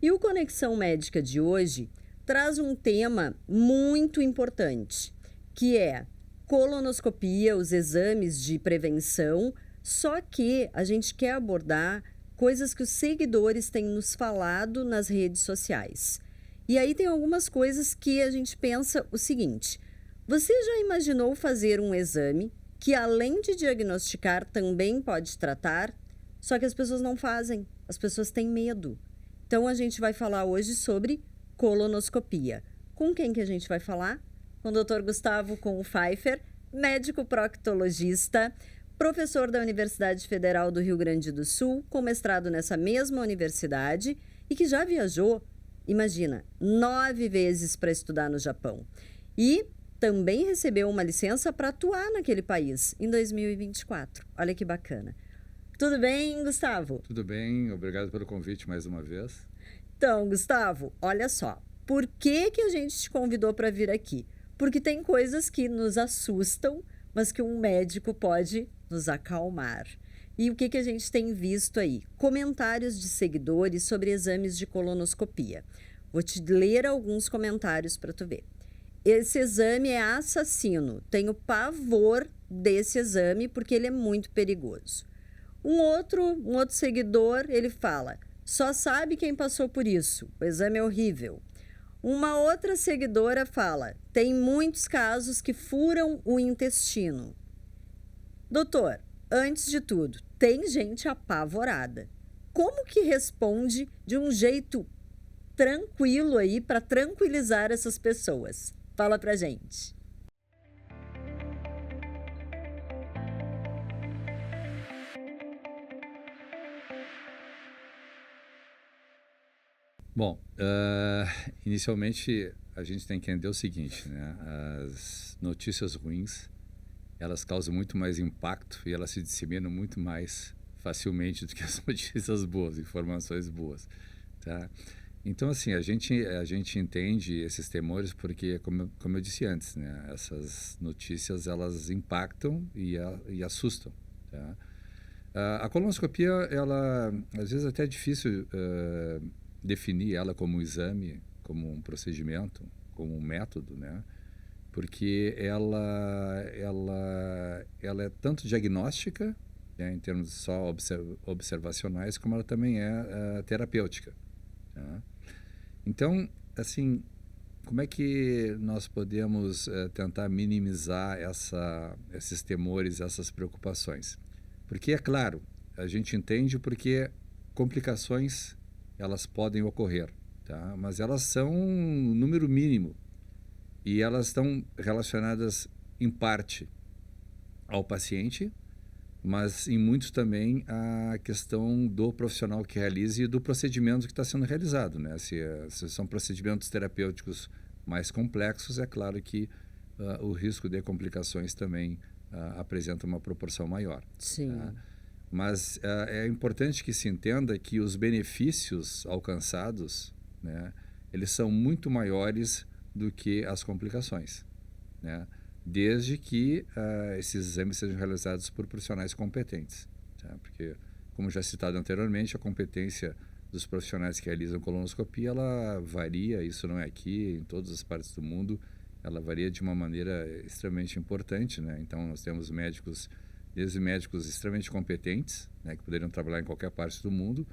E o Conexão Médica de hoje traz um tema muito importante, que é colonoscopia, os exames de prevenção, só que a gente quer abordar coisas que os seguidores têm nos falado nas redes sociais. E aí tem algumas coisas que a gente pensa o seguinte: você já imaginou fazer um exame que, além de diagnosticar, também pode tratar? Só que as pessoas não fazem, as pessoas têm medo. Então a gente vai falar hoje sobre colonoscopia. Com quem que a gente vai falar? Com o Dr. Gustavo Pfeiffer, médico proctologista, professor da Universidade Federal do Rio Grande do Sul, com mestrado nessa mesma universidade e que já viajou, imagina, 9 vezes para estudar no Japão. E também recebeu uma licença para atuar naquele país em 2024. Olha que bacana. Tudo bem, Gustavo? Tudo bem, obrigado pelo convite mais uma vez. Então, Gustavo, olha só, por que a gente te convidou para vir aqui? Porque tem coisas que nos assustam, mas que um médico pode nos acalmar. E o que a gente tem visto aí? Comentários de seguidores sobre exames de colonoscopia. Vou te ler alguns comentários para tu ver. Esse exame é assassino. Tenho pavor desse exame porque ele é muito perigoso. Um outro seguidor, ele fala: só sabe quem passou por isso. O exame é horrível. Uma outra seguidora fala: tem muitos casos que furam o intestino. Doutor, antes de tudo, tem gente apavorada. Como que responde de um jeito tranquilo aí para tranquilizar essas pessoas? Fala pra gente. Bom, inicialmente a gente tem que entender o seguinte, né? As notícias ruins, elas causam muito mais impacto e elas se disseminam muito mais facilmente do que as notícias boas, informações boas, tá? Então, assim, a gente entende esses temores porque, como eu disse antes, né? Essas notícias, elas impactam e assustam, tá? A colonoscopia, ela, às vezes até é difícil definir ela como um exame, como um procedimento, como um método, né? Porque ela é tanto diagnóstica, né, em termos só observacionais, como ela também é terapêutica, tá? Então, assim, como é que nós podemos tentar minimizar esses temores, essas preocupações? Porque, é claro, a gente entende porque complicações elas podem ocorrer, tá? Mas elas são um número mínimo e elas estão relacionadas em parte ao paciente, mas em muitos também à questão do profissional que realiza e do procedimento que está sendo realizado, né? Se são procedimentos terapêuticos mais complexos, é claro que o risco de complicações também apresenta uma proporção maior. Sim. Tá? Mas é importante que se entenda que os benefícios alcançados, né, eles são muito maiores do que as complicações, né? Desde que esses exames sejam realizados por profissionais competentes, tá? Porque, como já citado anteriormente, a competência dos profissionais que realizam colonoscopia, ela varia, isso não é aqui, em todas as partes do mundo, ela varia de uma maneira extremamente importante, né? Então, nós temos desde médicos extremamente competentes, né, que poderiam trabalhar em qualquer parte do mundo,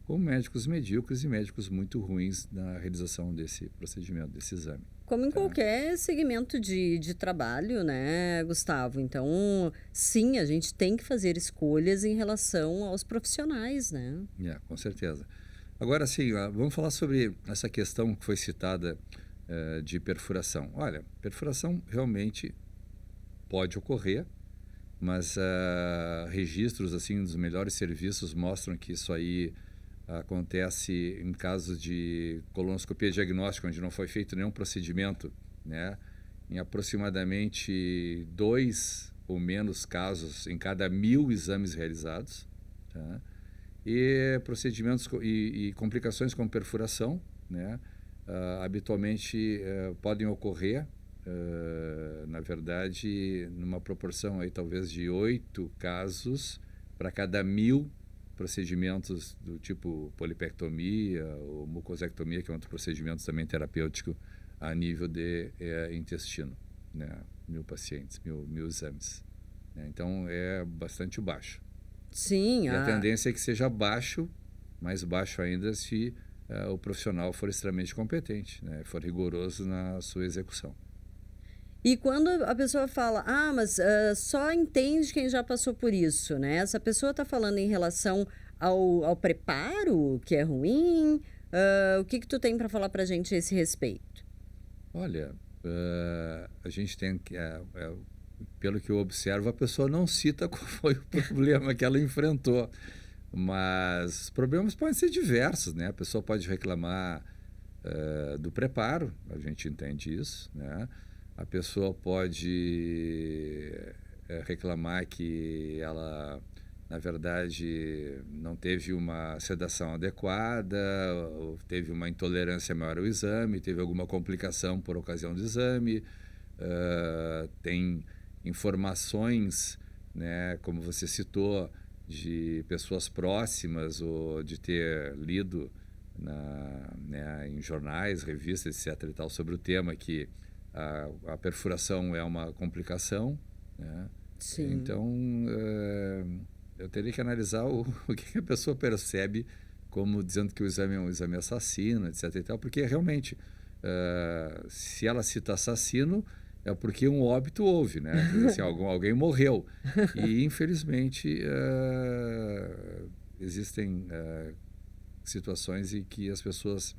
como médicos medíocres e médicos muito ruins na realização desse procedimento, desse exame. Como em qualquer segmento de trabalho, né, Gustavo? Então, sim, a gente tem que fazer escolhas em relação aos profissionais, né? Com certeza. Agora, sim, vamos falar sobre essa questão que foi citada de perfuração. Olha, perfuração realmente pode ocorrer, mas registros assim dos melhores serviços mostram que isso aí acontece em casos de colonoscopia diagnóstica, onde não foi feito nenhum procedimento, né? Em aproximadamente 2 ou menos casos em cada 1.000 exames realizados, tá? E procedimentos e complicações como perfuração, né? Habitualmente podem ocorrer, na verdade, numa proporção aí talvez de 8 casos para cada 1.000 procedimentos do tipo polipectomia ou mucosectomia, que é outro procedimento também terapêutico a nível de intestino, né? 1.000 pacientes, 1.000 exames, né? Então, é bastante baixo. Sim. E a tendência é que seja baixo, mais baixo ainda, se o profissional for extremamente competente, né? For rigoroso na sua execução. E quando a pessoa fala, mas só entende quem já passou por isso, né? Essa pessoa está falando em relação ao preparo, que é ruim? O que tu tem para falar para a gente a esse respeito? Olha, a gente tem que... pelo que eu observo, a pessoa não cita qual foi o problema que ela enfrentou. Mas os problemas podem ser diversos, né? A pessoa pode reclamar do preparo, a gente entende isso, né? A pessoa pode reclamar que ela, na verdade, não teve uma sedação adequada, ou teve uma intolerância maior ao exame, teve alguma complicação por ocasião do exame, tem informações, né, como você citou, de pessoas próximas ou de ter lido em jornais, revistas, etc. e tal, sobre o tema, que a perfuração é uma complicação, né? Sim. Então, eu teria que analisar o que a pessoa percebe como dizendo que o exame é um exame assassino, etc. e tal, porque realmente, se ela cita assassino, é porque um óbito houve, né? Quer dizer, assim, alguém morreu. E, infelizmente, existem situações em que as pessoas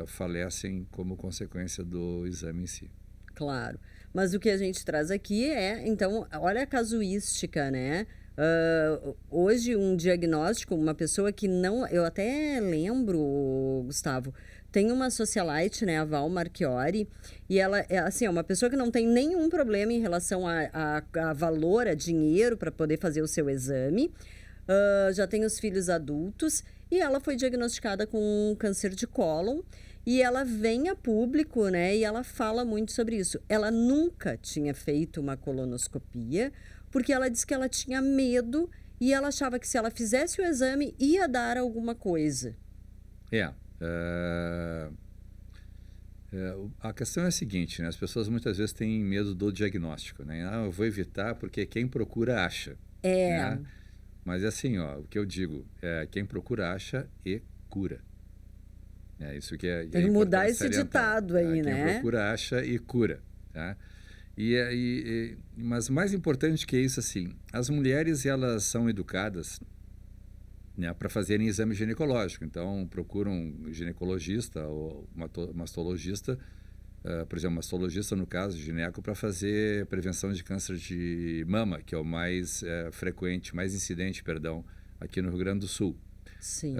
falecem como consequência do exame em si. Claro. Mas o que a gente traz aqui então, olha a casuística, né? Hoje, um diagnóstico, uma pessoa que não... Eu até lembro, Gustavo, tem uma socialite, né, a Val Marchiori, e ela é uma pessoa que não tem nenhum problema em relação a valor, a dinheiro para poder fazer o seu exame, já tem os filhos adultos, e ela foi diagnosticada com câncer de cólon, e ela vem a público, né, e ela fala muito sobre isso. Ela nunca tinha feito uma colonoscopia, porque ela disse que ela tinha medo e ela achava que se ela fizesse o exame ia dar alguma coisa. A questão é a seguinte, né? As pessoas muitas vezes têm medo do diagnóstico, né? Eu vou evitar porque quem procura acha. Né? Mas assim, o que eu digo é quem procura acha e cura. É isso que é. Tem que mudar esse ditado aí, quem né? Quem procura acha e cura, tá? Mas mais importante que isso, assim, as mulheres elas são educadas, né, para fazerem exame ginecológico. Então, procuram um ginecologista ou mastologista, por exemplo, mastologista, no caso, gineco, para fazer prevenção de câncer de mama, que é o mais frequente, mais incidente, aqui no Rio Grande do Sul. Sim.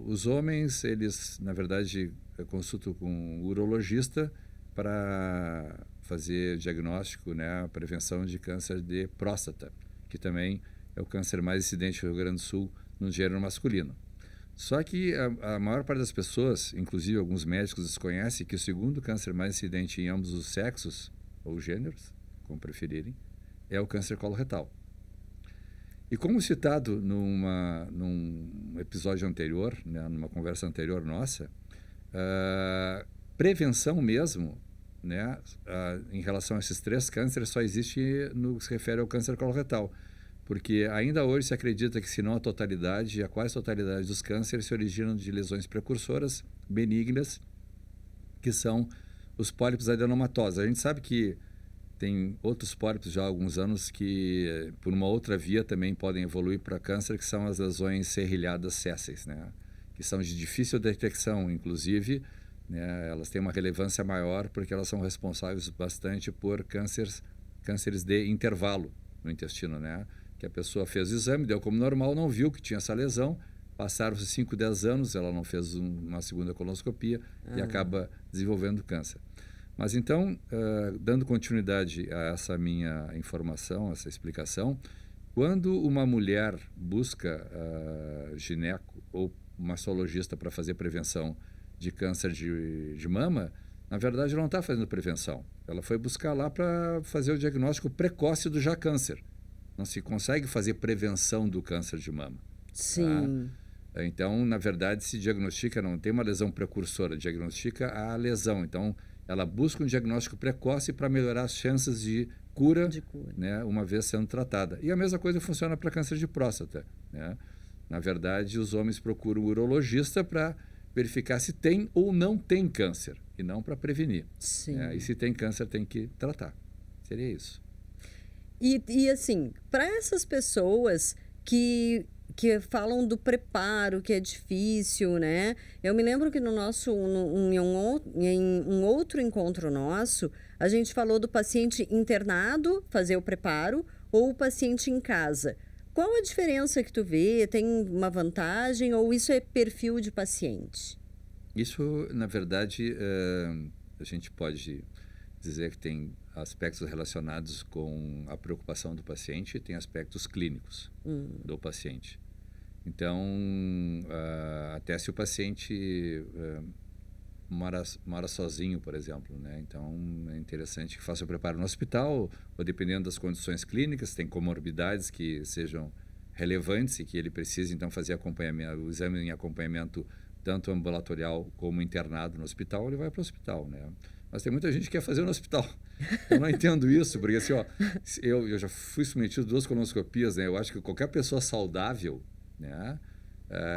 Os homens, eles, na verdade, consultam com um urologista para fazer diagnóstico, né, prevenção de câncer de próstata, que também é o câncer mais incidente no Rio Grande do Sul no gênero masculino. Só que a maior parte das pessoas, inclusive alguns médicos, desconhecem que o segundo câncer mais incidente em ambos os sexos, ou gêneros, como preferirem, é o câncer coloretal. E como citado num episódio anterior, né, numa conversa anterior nossa, prevenção mesmo, né, em relação a esses 3 cânceres só existe no que se refere ao câncer coloretal. Porque ainda hoje se acredita que, se não a totalidade, a quase totalidade dos cânceres se originam de lesões precursoras benignas, que são os pólipos adenomatosos. A gente sabe que tem outros pólipos já há alguns anos que, por uma outra via, também podem evoluir para câncer, que são as lesões serrilhadas sésseis, né? Que são de difícil detecção, inclusive, né? Elas têm uma relevância maior porque elas são responsáveis bastante por cânceres de intervalo no intestino, né? Que a pessoa fez o exame, deu como normal, não viu que tinha essa lesão, passaram-se 5, 10 anos, ela não fez uma segunda colonoscopia e acaba desenvolvendo câncer. Mas então, dando continuidade a essa minha informação, essa explicação, quando uma mulher busca gineco ou mastologista para fazer prevenção de câncer de mama, na verdade ela não está fazendo prevenção. Ela foi buscar lá para fazer o diagnóstico precoce do já câncer. Não se consegue fazer prevenção do câncer de mama. Sim. Então, na verdade, se diagnostica, não tem uma lesão precursora, diagnostica a lesão. Então, ela busca um diagnóstico precoce para melhorar as chances de cura, né, uma vez sendo tratada. E a mesma coisa funciona para câncer de próstata, né? Na verdade, os homens procuram o urologista para verificar se tem ou não tem câncer, e não para prevenir. Sim. E se tem câncer, tem que tratar. Seria isso. E assim, para essas pessoas que falam do preparo, que é difícil, né? Eu me lembro que no nosso, em um outro encontro nosso, a gente falou do paciente internado fazer o preparo ou o paciente em casa. Qual a diferença que tu vê? Tem uma vantagem ou isso é perfil de paciente? Isso, na verdade, a gente pode dizer que tem aspectos relacionados com a preocupação do paciente e tem aspectos clínicos do paciente. Então, até se o paciente mora sozinho, por exemplo, né? Então, é interessante que faça o preparo no hospital, ou dependendo das condições clínicas, tem comorbidades que sejam relevantes e que ele precise, então, fazer acompanhamento, o exame em acompanhamento tanto ambulatorial como internado no hospital, ele vai para o hospital, né? Mas tem muita gente que quer fazer no hospital. Eu não entendo isso, porque assim, ó, eu já fui submetido a 2 colonoscopias, né? Eu acho que qualquer pessoa saudável, né,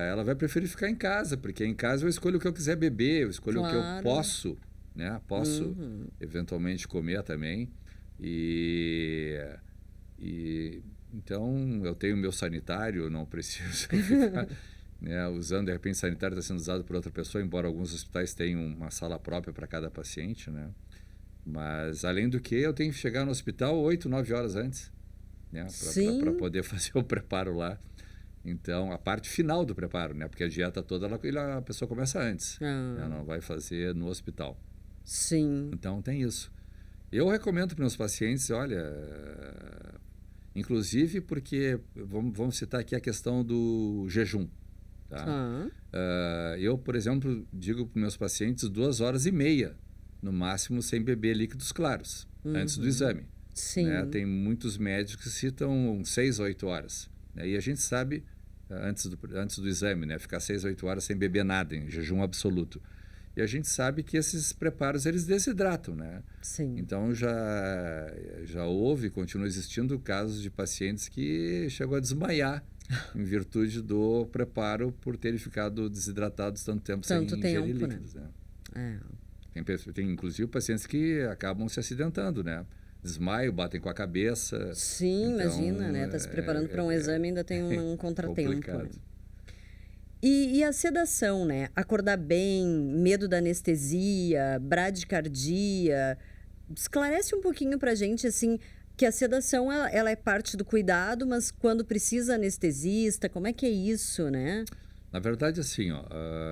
ela vai preferir ficar em casa, porque em casa eu escolho o que eu quiser beber, eu escolho o que eu posso, né? Posso eventualmente comer também. Então eu tenho meu sanitário, não preciso ficar, né, usando, de repente, sanitário está sendo usado por outra pessoa, embora alguns hospitais tenham uma sala própria para cada paciente, né? Mas, além do que, eu tenho que chegar no hospital 8, 9 horas antes, né, para poder fazer o preparo lá. Então, a parte final do preparo, né? Porque a dieta toda, a pessoa começa antes. Ela não vai fazer no hospital. Sim. Então, tem isso. Eu recomendo para meus pacientes, olha, inclusive porque, vamos citar aqui a questão do jejum. Tá? Eu, por exemplo, digo para meus pacientes 2h30, no máximo, sem beber líquidos claros, antes do exame. Sim. Né? Tem muitos médicos que citam 6 a 8 horas. Né? E a gente sabe, antes do exame, né? Ficar 6 a 8 horas sem beber nada, em jejum absoluto. E a gente sabe que esses preparos, eles desidratam, né? Sim. Então, já houve, continua existindo casos de pacientes que chegou a desmaiar em virtude do preparo por terem ficado desidratados tanto tempo sem ingerir líquidos, né? Tem inclusive pacientes que acabam se acidentando, né? Desmaio, batem com a cabeça. Sim, então, imagina, né? Tá se preparando para um exame e ainda tem um contratempo. Complicado. Né? E a sedação, né? Acordar bem, medo da anestesia, bradicardia. Esclarece um pouquinho pra gente, assim, que a sedação, ela é parte do cuidado, mas quando precisa anestesista, como é que é isso, né? Na verdade, assim, ó,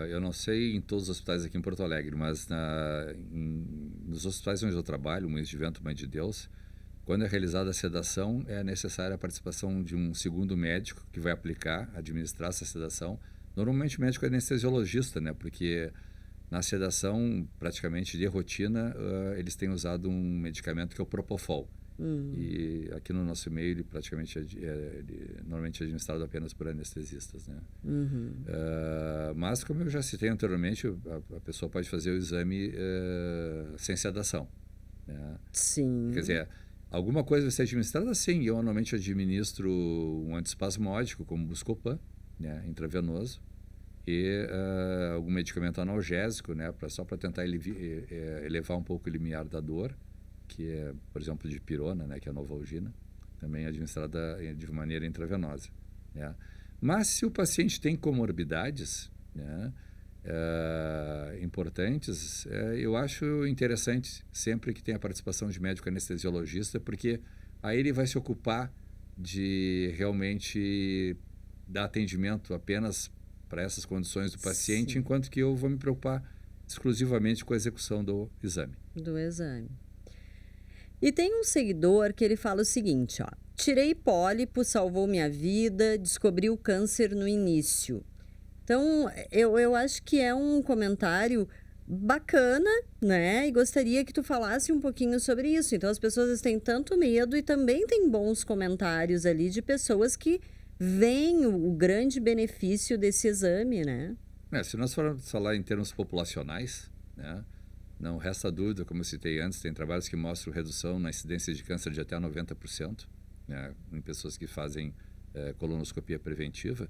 eu não sei em todos os hospitais aqui em Porto Alegre, mas nos hospitais onde eu trabalho, Moinhos de Vento, Mãe de Deus, quando é realizada a sedação, é necessária a participação de um segundo médico que vai administrar essa sedação. Normalmente o médico é anestesiologista, né? Porque na sedação, praticamente de rotina, eles têm usado um medicamento que é o Propofol. E aqui no nosso meio ele praticamente normalmente é administrado apenas por anestesistas, né? Mas como eu já citei anteriormente, a pessoa pode fazer o exame sem sedação, né? Sim. Quer dizer, alguma coisa vai ser administrada, sim. Eu normalmente administro um antiespasmódico como Buscopan, né, intravenoso, e algum medicamento analgésico, né, só para tentar elevar um pouco o limiar da dor, que é, por exemplo, de pirona, né, que é a Novalgina, também administrada de maneira intravenosa, né? Mas se o paciente tem comorbidades, né, importantes, eu acho interessante sempre que tenha a participação de médico anestesiologista, porque aí ele vai se ocupar de realmente dar atendimento apenas para essas condições do paciente, enquanto que eu vou me preocupar exclusivamente com a execução do exame. E tem um seguidor que ele fala o seguinte, ó: tirei pólipo, salvou minha vida, descobri o câncer no início. Então, eu acho que é um comentário bacana, né? E gostaria que tu falasse um pouquinho sobre isso. Então, as pessoas têm tanto medo e também tem bons comentários ali de pessoas que vem o grande benefício desse exame, né? Se nós formos falar em termos populacionais, né, não resta dúvida, como eu citei antes, tem trabalhos que mostram redução na incidência de câncer de até 90%, né, em pessoas que fazem colonoscopia preventiva.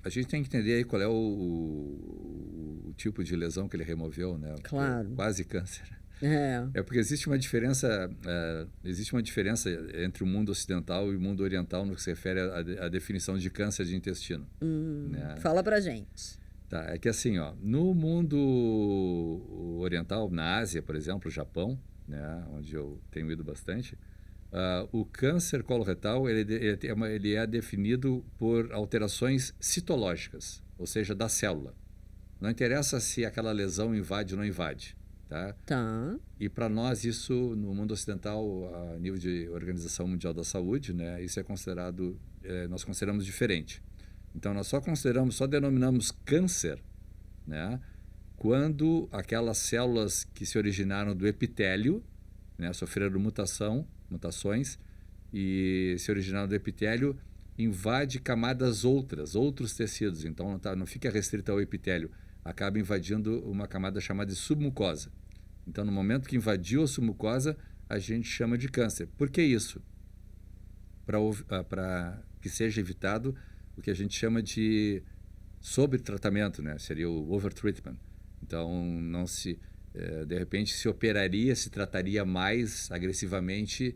A gente tem que entender aí qual é o tipo de lesão que ele removeu, né? Claro. Quase câncer. É. Porque existe uma diferença entre o mundo ocidental e o mundo oriental no que se refere à definição de câncer de intestino. Né? Fala pra gente. Tá, é que assim, ó, no mundo oriental, na Ásia, por exemplo, Japão, né, onde eu tenho ido bastante, o câncer coloretal ele é definido por alterações citológicas, ou seja, da célula. Não interessa se aquela lesão invade ou não invade. Tá. E para nós isso, no mundo ocidental, a nível de Organização Mundial da Saúde, né, isso é considerado, nós consideramos diferente. Então nós só denominamos câncer, né, quando aquelas células que se originaram do epitélio, né, sofreram mutações e se originaram do epitélio, invade camadas outros tecidos. Então não fica restrito ao epitélio, acaba invadindo uma camada chamada de submucosa. Então, no momento que invadiu a submucosa, a gente chama de câncer. Por que isso? Para que seja evitado o que a gente chama de sobretratamento, né? Seria o overtreatment. Então, não se, de repente, se operaria, se trataria mais agressivamente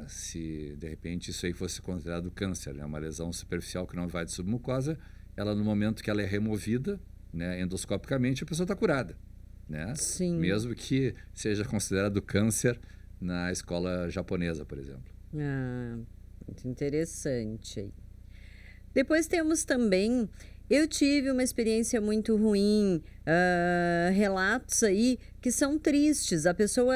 se, de repente, isso aí fosse considerado câncer, né? Uma lesão superficial que não invade submucosa, ela, no momento que ela é removida, né, endoscopicamente, a pessoa está curada. Né? Sim. Mesmo que seja considerado câncer na escola japonesa, por exemplo. Muito interessante aí. Depois temos também, eu tive uma experiência muito ruim, relatos aí que são tristes. A pessoa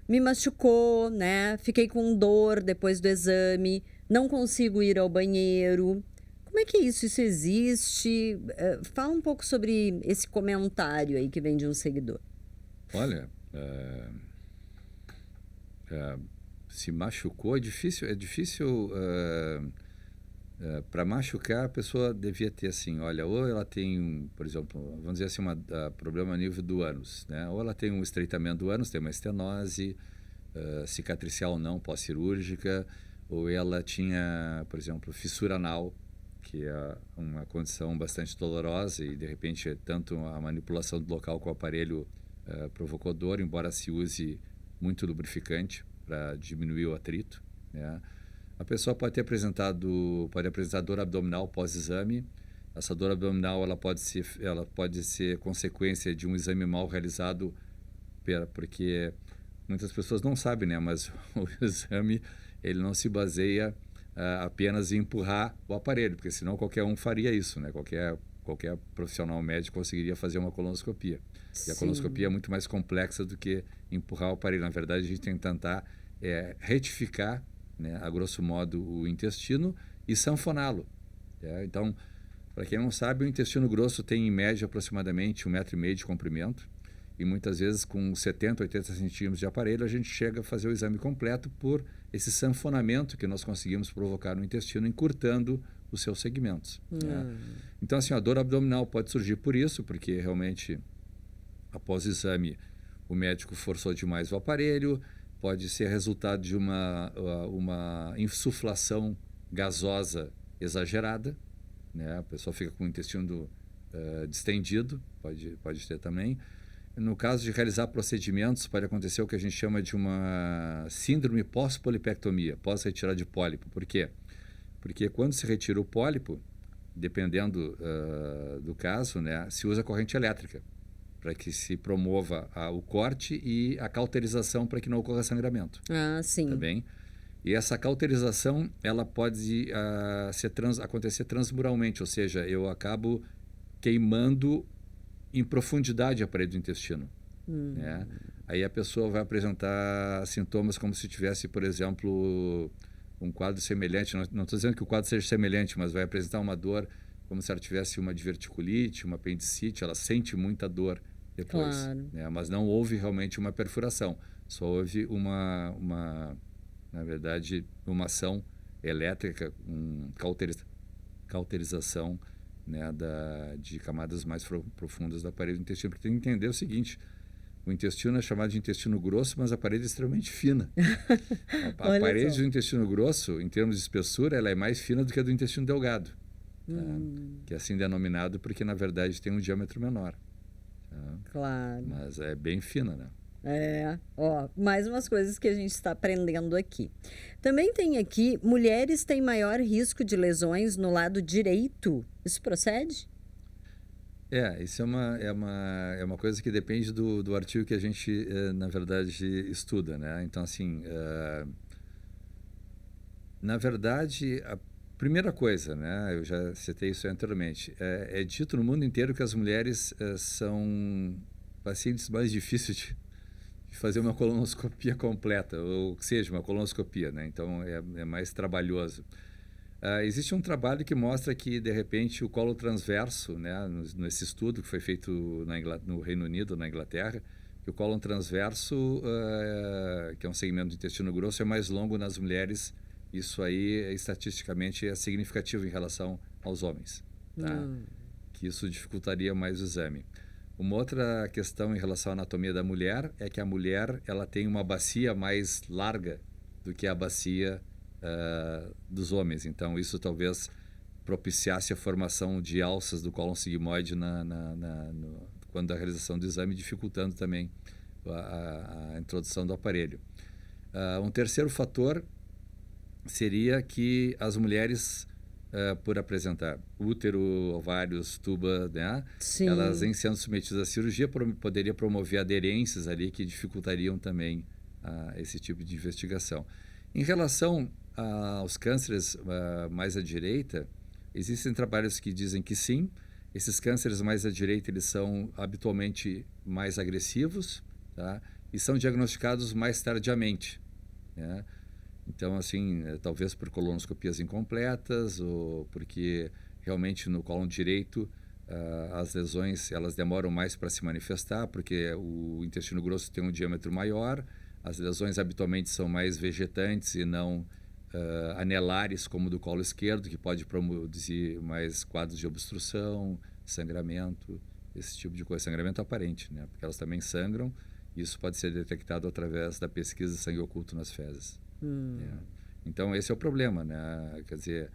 me machucou, né? Fiquei com dor depois do exame, não consigo ir ao banheiro. Como é que é isso? Isso existe? Fala um pouco sobre esse comentário aí que vem de um seguidor. Olha, se machucou, é difícil para machucar, a pessoa devia ter assim, olha, ou ela tem, por exemplo, vamos dizer assim, problema a nível do ânus, né? Ou ela tem um estreitamento do ânus, tem uma estenose, cicatricial ou não, pós-cirúrgica, ou ela tinha, por exemplo, fissura anal, que é uma condição bastante dolorosa e, de repente, tanto a manipulação do local com o aparelho provocou dor, embora se use muito lubrificante para diminuir o atrito, né? A pessoa pode apresentar dor abdominal pós-exame. Essa dor abdominal ela pode ser consequência de um exame mal realizado, porque muitas pessoas não sabem, né? Mas o exame ele não se baseia apenas em empurrar o aparelho, porque senão qualquer um faria isso, né? Qualquer profissional médico conseguiria fazer uma colonoscopia. Sim. E a colonoscopia é muito mais complexa do que empurrar o aparelho. Na verdade, a gente tem que tentar retificar, né, a grosso modo, o intestino e sanfoná-lo. Então, para quem não sabe, o intestino grosso tem, em média, aproximadamente 1,5 metro de comprimento. E muitas vezes, com 70, 80 centímetros de aparelho, a gente chega a fazer o exame completo por esse sanfonamento que nós conseguimos provocar no intestino, encurtando os seus segmentos. Né? Então, assim, a dor abdominal pode surgir por isso, porque realmente, após o exame, o médico forçou demais o aparelho, pode ser resultado de uma insuflação gasosa exagerada, né? A pessoa fica com o intestino distendido, pode ter também. No caso de realizar procedimentos, pode acontecer o que a gente chama de uma síndrome pós-polipectomia, pós-retirada de pólipo. Por quê? Porque quando se retira o pólipo, dependendo do caso, né, se usa corrente elétrica para que se promova o corte e a cauterização para que não ocorra sangramento. Sim. Tá bem? E essa cauterização ela pode acontecer transmuralmente, ou seja, eu acabo queimando em profundidade a parede do intestino. Né? Aí a pessoa vai apresentar sintomas como se tivesse, por exemplo, um quadro semelhante. Não estou dizendo que o quadro seja semelhante, mas vai apresentar uma dor como se ela tivesse uma diverticulite, uma apendicite. Ela sente muita dor depois. Claro. Né? Mas não houve realmente uma perfuração. Só houve uma na verdade, uma ação elétrica, cauterização, né, de camadas mais profundas da parede do intestino. Porque tem que entender o seguinte: o intestino é chamado de intestino grosso, mas a parede é extremamente fina. A parede do intestino grosso, em termos de espessura, ela é mais fina do que a do intestino delgado. Tá? Que é assim denominado porque, na verdade, tem um diâmetro menor. Tá? Claro. Mas é bem fina, né? Mais umas coisas que a gente está aprendendo aqui. Também tem aqui, mulheres têm maior risco de lesões no lado direito. Isso procede? Isso é uma coisa que depende do artigo que a gente, na verdade, estuda, né? Então, assim, na verdade, a primeira coisa, né? Eu já citei isso anteriormente, é dito no mundo inteiro que as mulheres são pacientes mais difíceis de fazer uma colonoscopia completa, ou que seja, uma colonoscopia, né? Então, é mais trabalhoso. Existe um trabalho que mostra que, de repente, o colo transverso, né, nesse estudo que foi feito no Reino Unido, na Inglaterra, que o colo transverso, que é um segmento do intestino grosso, é mais longo nas mulheres. Isso aí, estatisticamente, é significativo em relação aos homens. Tá? Que isso dificultaria mais o exame. Uma outra questão em relação à anatomia da mulher é que a mulher ela tem uma bacia mais larga do que a bacia dos homens. Então, isso talvez propiciasse a formação de alças do cólon sigmoide quando a realização do exame, dificultando também a introdução do aparelho. Um terceiro fator seria que as mulheres, por apresentar útero, ovários, tuba, né? Sim. Elas, em sendo submetidas à cirurgia, poderia promover aderências ali que dificultariam também esse tipo de investigação. Em relação aos cânceres mais à direita, existem trabalhos que dizem que sim, esses cânceres mais à direita eles são habitualmente mais agressivos, tá? E são diagnosticados mais tardiamente, né? Então, assim, talvez por colonoscopias incompletas ou porque realmente no cólon direito as lesões elas demoram mais para se manifestar, porque o intestino grosso tem um diâmetro maior, as lesões habitualmente são mais vegetantes e não anelares como do colo esquerdo, que pode produzir mais quadros de obstrução, sangramento, esse tipo de coisa, sangramento aparente, né? Porque elas também sangram e isso pode ser detectado através da pesquisa de sangue oculto nas fezes. Então, esse é o problema, né? Quer dizer,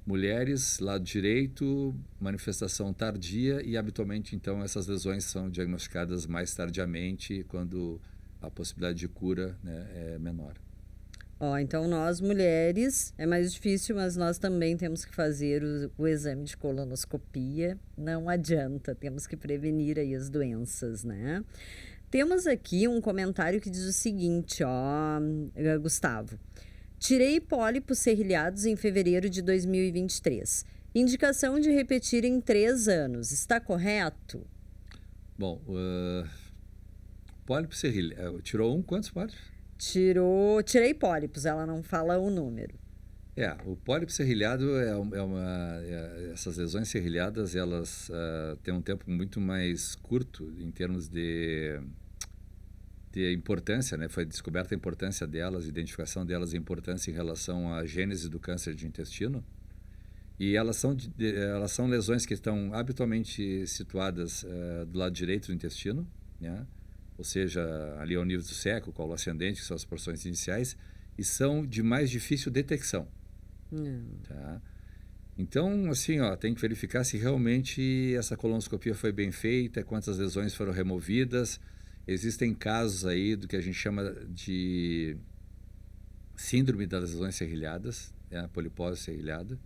mulheres, lado direito, manifestação tardia e habitualmente, então, essas lesões são diagnosticadas mais tardiamente quando a possibilidade de cura, né, é menor. Então nós mulheres é mais difícil, mas nós também temos que fazer o exame de colonoscopia. Não adianta, temos que prevenir aí as doenças, né? Temos aqui um comentário que diz o seguinte, Gustavo. Tirei pólipos serrilhados em fevereiro de 2023. Indicação de repetir em 3 anos. Está correto? Bom, pólipo serrilhado. Tirou quantos pólipos? Tirei pólipos, ela não fala o número. O pólipo serrilhado essas lesões serrilhadas, elas têm um tempo muito mais curto em termos de importância, né? Foi descoberta a importância delas, a identificação delas, a importância em relação à gênese do câncer de intestino. E elas são lesões que estão habitualmente situadas do lado direito do intestino, né? Ou seja, ali ao nível do seco, colo ascendente, que são as porções iniciais, e são de mais difícil detecção. Tá? Então, assim, tem que verificar se realmente essa colonoscopia foi bem feita, quantas lesões foram removidas. Existem casos aí do que a gente chama de síndrome das lesões serrilhadas, a polipose serrilhada,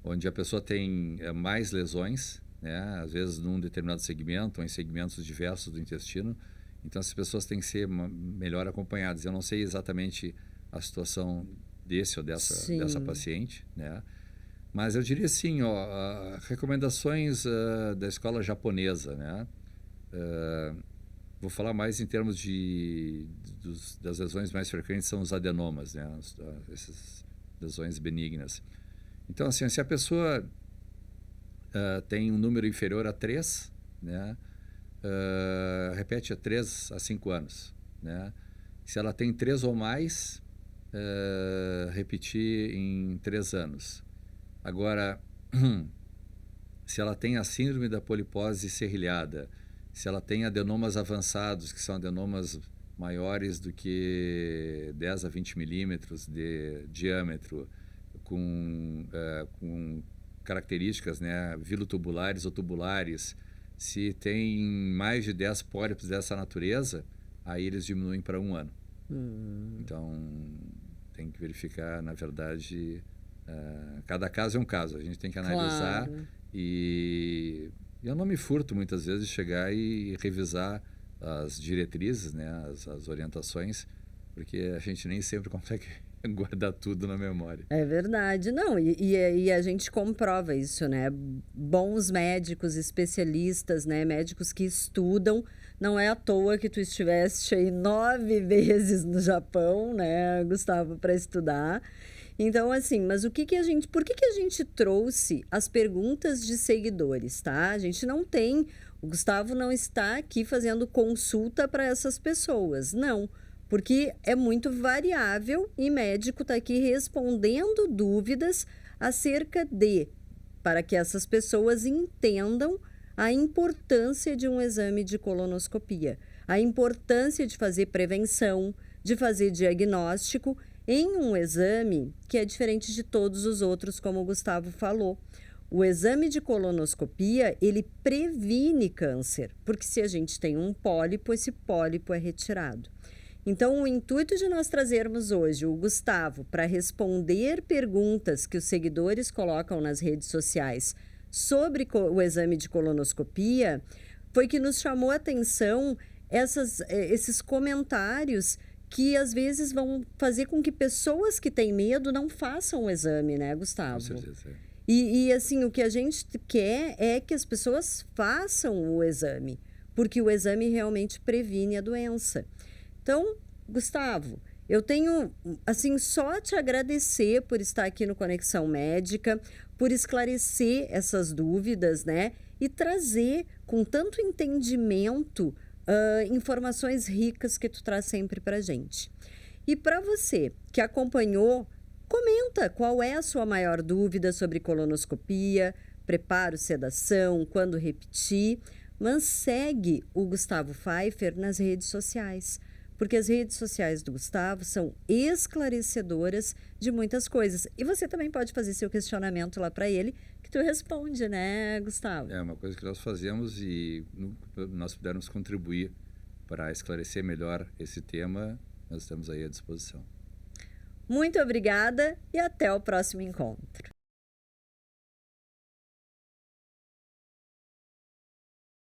onde a pessoa tem mais lesões, né, às vezes num determinado segmento ou em segmentos diversos do intestino. Então, as pessoas têm que ser melhor acompanhadas. Eu não sei exatamente a situação desse ou dessa paciente, né? Mas eu diria assim, recomendações da escola japonesa, né? Vou falar mais em termos das lesões mais frequentes, são os adenomas, né? Essas lesões benignas. Então, assim, se a pessoa tem um número inferior a 3, né? Repete a 3 a 5 anos, né? Se ela tem 3 ou mais, repetir em 3 anos. Agora, se ela tem a síndrome da polipose serrilhada, se ela tem adenomas avançados, que são adenomas maiores do que 10 a 20 milímetros de diâmetro, com características, né, vilotubulares ou tubulares, se tem mais de 10 pólipos dessa natureza, aí eles diminuem para 1 ano. Então, tem que verificar, na verdade, cada caso é um caso. A gente tem que analisar. Claro. E eu não me furto muitas vezes de chegar e revisar as diretrizes, né, as orientações, porque a gente nem sempre consegue guardar tudo na memória. É verdade. Não, e a gente comprova isso, né? Bons médicos, especialistas, né? Médicos que estudam. Não é à toa que tu estiveste aí 9 vezes no Japão, né, Gustavo, para estudar. Então, assim, mas por que que a gente trouxe as perguntas de seguidores, tá? A gente não tem, o Gustavo não está aqui fazendo consulta para essas pessoas, não. Porque é muito variável e médico está aqui respondendo dúvidas acerca para que essas pessoas entendam a importância de um exame de colonoscopia, a importância de fazer prevenção, de fazer diagnóstico em um exame que é diferente de todos os outros, como o Gustavo falou. O exame de colonoscopia, ele previne câncer, porque se a gente tem um pólipo, esse pólipo é retirado. Então, o intuito de nós trazermos hoje o Gustavo para responder perguntas que os seguidores colocam nas redes sociais sobre o exame de colonoscopia foi que nos chamou a atenção esses comentários que às vezes vão fazer com que pessoas que têm medo não façam o exame, né, Gustavo? Com certeza. E assim, o que a gente quer é que as pessoas façam o exame, porque o exame realmente previne a doença. Então, Gustavo, eu tenho, assim, só te agradecer por estar aqui no Conexão Médica, por esclarecer essas dúvidas, né? E trazer com tanto entendimento informações ricas que tu traz sempre pra gente. E para você que acompanhou, comenta qual é a sua maior dúvida sobre colonoscopia, preparo, sedação, quando repetir, mas segue o Gustavo Pfeiffer nas redes sociais. Porque as redes sociais do Gustavo são esclarecedoras de muitas coisas. E você também pode fazer seu questionamento lá para ele, que tu responde, né, Gustavo? É uma coisa que nós fazemos e nós pudermos contribuir para esclarecer melhor esse tema, nós estamos aí à disposição. Muito obrigada e até o próximo encontro.